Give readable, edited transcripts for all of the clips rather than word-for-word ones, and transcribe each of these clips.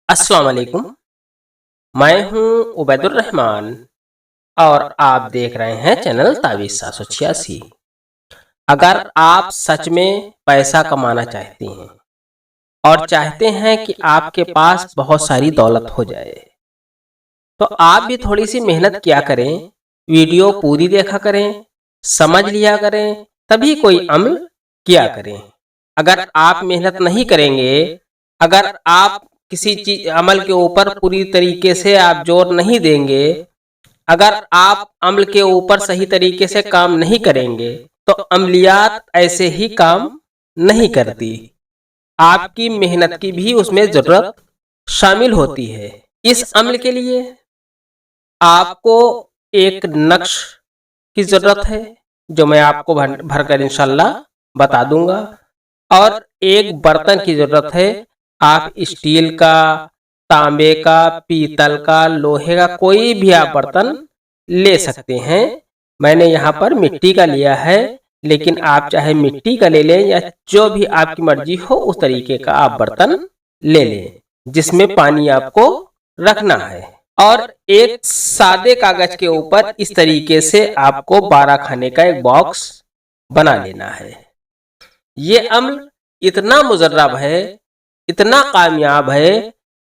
अस्सलाम वालेकुम। मैं हूं उबैदुर रहमान और आप देख रहे हैं चैनल तावीज़ 786। अगर आप सच में पैसा कमाना चाहते हैं और चाहते हैं कि आपके पास बहुत सारी दौलत हो जाए, तो आप भी थोड़ी सी मेहनत किया करें, वीडियो पूरी देखा करें, समझ लिया करें, तभी कोई अमल किया करें। अगर आप मेहनत नहीं करेंगे, अगर आप किसी चीज अमल के ऊपर पूरी तरीके से आप जोर नहीं देंगे, अगर आप अमल के ऊपर सही तरीके से काम नहीं करेंगे, तो अमलियात ऐसे ही काम नहीं करती। आपकी मेहनत की भी उसमें जरूरत शामिल होती है। इस अमल के लिए आपको एक नक्श की जरूरत है, जो मैं आपको भरकर इंशाल्लाह बता दूंगा, और एक बर्तन की जरूरत है। आप स्टील का, तांबे का, पीतल का, लोहे का, कोई भी आप बर्तन ले सकते हैं। मैंने यहाँ पर मिट्टी का लिया है, लेकिन आप चाहे मिट्टी का ले लें या जो भी आपकी मर्जी हो उस तरीके का आप बर्तन ले लें, जिसमें पानी आपको रखना है। और एक सादे कागज के ऊपर इस तरीके से आपको 12 खाने का एक बॉक्स बना लेना है। ये अमल इतना मुजर्रब है, इतना कामयाब है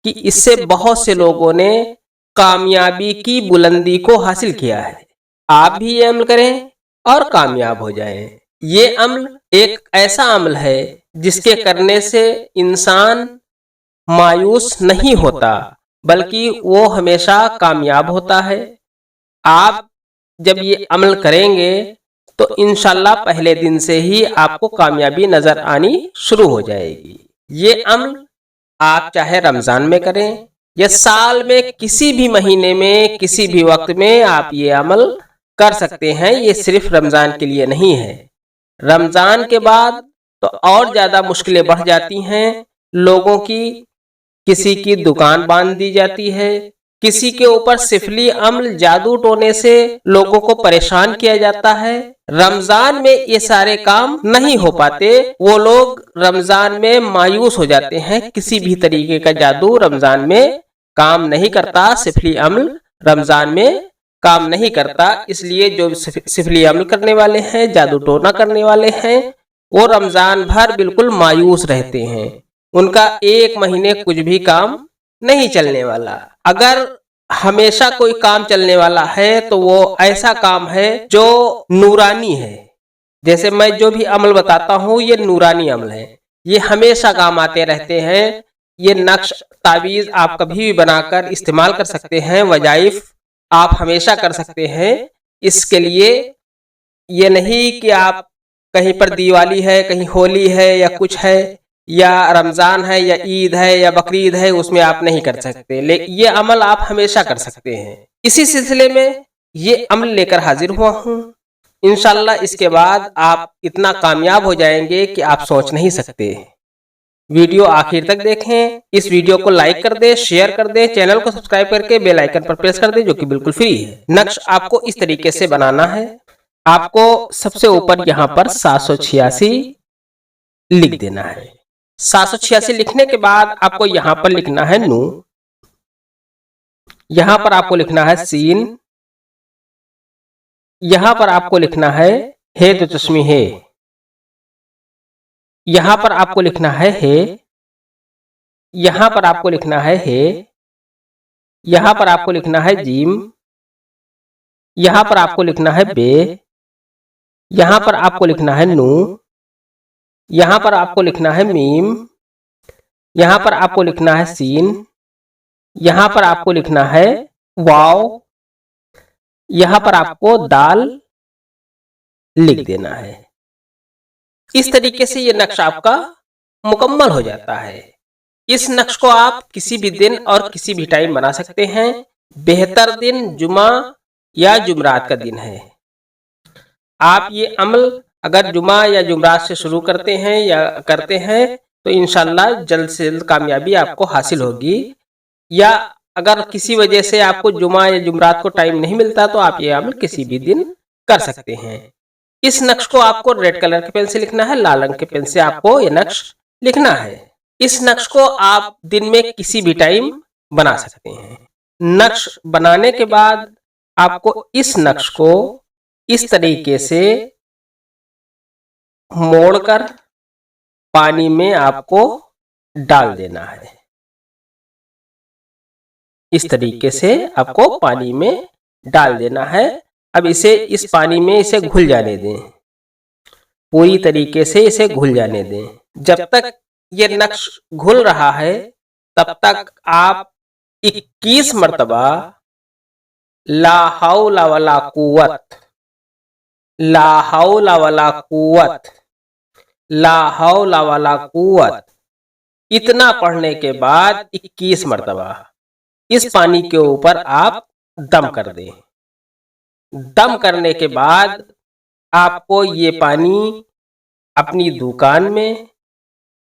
कि इससे बहुत से लोगों ने कामयाबी की बुलंदी को हासिल किया है। आप भी ये अमल करें और कामयाब हो जाएं। ये अमल एक ऐसा अमल है जिसके करने से इंसान मायूस नहीं होता, बल्कि वो हमेशा कामयाब होता है। आप जब ये अमल करेंगे तो इंशाल्लाह पहले दिन से ही आपको कामयाबी नजर आनी शुरू हो जाएगी। ये अमल आप चाहे रमजान में करें या साल में किसी भी महीने में, किसी भी वक्त में आप ये अमल कर सकते हैं। ये सिर्फ रमजान के लिए नहीं है। रमजान के बाद तो और ज्यादा मुश्किलें बढ़ जाती हैं। लोगों की, किसी की दुकान बांध दी जाती है, किसी के ऊपर सिफली अमल जादू टोने से लोगों को परेशान किया जाता है। रमजान में ये सारे काम नहीं हो पाते। वो लोग रमजान में मायूस हो जाते हैं। किसी भी तरीके का जादू रमजान में काम नहीं करता, सिफली अमल रमजान में काम नहीं करता। इसलिए जो सिफली अमल करने वाले हैं, जादू टोना करने वाले हैं, वो रमजान भर बिल्कुल मायूस रहते हैं। उनका एक महीने कुछ भी काम नहीं चलने वाला। अगर हमेशा कोई काम चलने वाला है तो वो ऐसा काम है जो नूरानी है। जैसे मैं जो भी अमल बताता हूँ ये नूरानी अमल है, ये हमेशा काम आते रहते हैं। ये नक्श तावीज आप कभी भी बनाकर इस्तेमाल कर सकते हैं। वजाइफ आप हमेशा कर सकते हैं। इसके लिए ये नहीं कि आप कहीं पर दिवाली है, कहीं होली है या कुछ है, या रमजान है या ईद है या बकरीद है, उसमें आप नहीं कर सकते। लेकिन ये अमल आप हमेशा कर सकते हैं। इसी सिलसिले में ये अमल लेकर हाजिर हुआ हूँ। इंशाल्लाह इसके बाद आप इतना कामयाब हो जाएंगे कि आप सोच नहीं सकते। वीडियो आखिर तक देखें। इस वीडियो को लाइक कर दें, शेयर कर दें, चैनल को सब्सक्राइब करके बेल आइकन पर प्रेस कर दें, जो कि बिल्कुल फ्री है। नक्श आपको इस तरीके से बनाना है। आपको सबसे ऊपर यहाँ पर 786 लिख देना है। 786 लिखने के बाद आपको यहाँ पर लिखना है नू, यहाँ पर आपको लिखना है सीन, यहाँ पर आपको लिखना है हे तो चश्मी है, यहाँ पर आपको लिखना है हे, यहाँ पर आपको लिखना है हे, यहाँ पर आपको लिखना है जीम, यहाँ पर आपको लिखना है बे, यहाँ पर आपको लिखना है नू, यहाँ पर आपको लिखना है मीम, यहाँ पर आपको लिखना है सीन, यहाँ पर आपको लिखना है वाव, यहाँ पर आपको दाल लिख देना है। इस तरीके से ये नक्शा आपका मुकम्मल हो जाता है। इस नक्श को आप किसी भी दिन और किसी भी टाइम बना सकते हैं। बेहतर दिन जुमा या जुमरात का दिन है। आप ये अमल अगर जुमा या जुमरात से शुरू करते हैं या करते हैं तो इंशाल्लाह जल्द से जल्द कामयाबी आपको हासिल होगी। या अगर किसी वजह से आपको जुमा या जुमरात को टाइम नहीं मिलता तो आप ये अमल किसी भी दिन कर सकते हैं। इस नक्श को आपको रेड कलर के पेन से लिखना है, लाल रंग के पेन से आपको ये नक्श लिखना है। इस नक्श को आप दिन में किसी भी टाइम बना सकते हैं। नक्श बनाने के बाद आपको इस नक्श को इस तरीके से मोड़कर पानी में आपको डाल देना है। इस तरीके से आपको पानी में डाल देना है। अब इसे इस पानी में इसे घुल जाने दें, पूरी तरीके से इसे घुल जाने दें। जब तक ये नक्श घुल रहा है तब तक आप 21 मर्तबा ला हौला वला कुव्वत, ला हौला वला कुव्वत, ला हौला वला कुव्वत, इतना पढ़ने के बाद 21 मर्तबा इस पानी के ऊपर आप दम कर दें। दम करने के बाद आपको ये पानी अपनी दुकान में,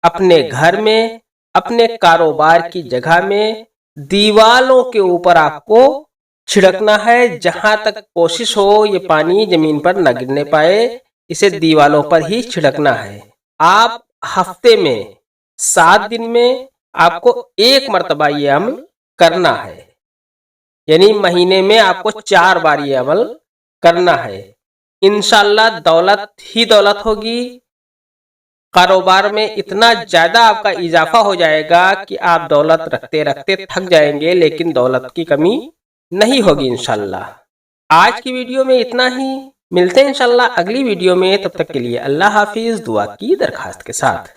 अपने घर में, अपने कारोबार की जगह में, दीवालों के ऊपर आपको छिड़कना है। जहां तक कोशिश हो ये पानी जमीन पर न गिरने पाए, इसे दीवालों पर ही छिड़कना है। आप हफ्ते में 7 दिन में आपको 1 मर्तबा ये अमल करना है, यानी महीने में आपको 4 बार ये अमल करना है। इंशाअल्लाह दौलत ही दौलत होगी। कारोबार में इतना ज्यादा आपका इजाफा हो जाएगा कि आप दौलत रखते रखते थक जाएंगे, लेकिन दौलत की कमी नहीं होगी इंशाअल्लाह। आज की वीडियो में इतना ही, मिलते हैं इंशाअल्लाह अगली वीडियो में। तब तक के लिए अल्लाह हाफिज, दुआ की दरखास्त के साथ।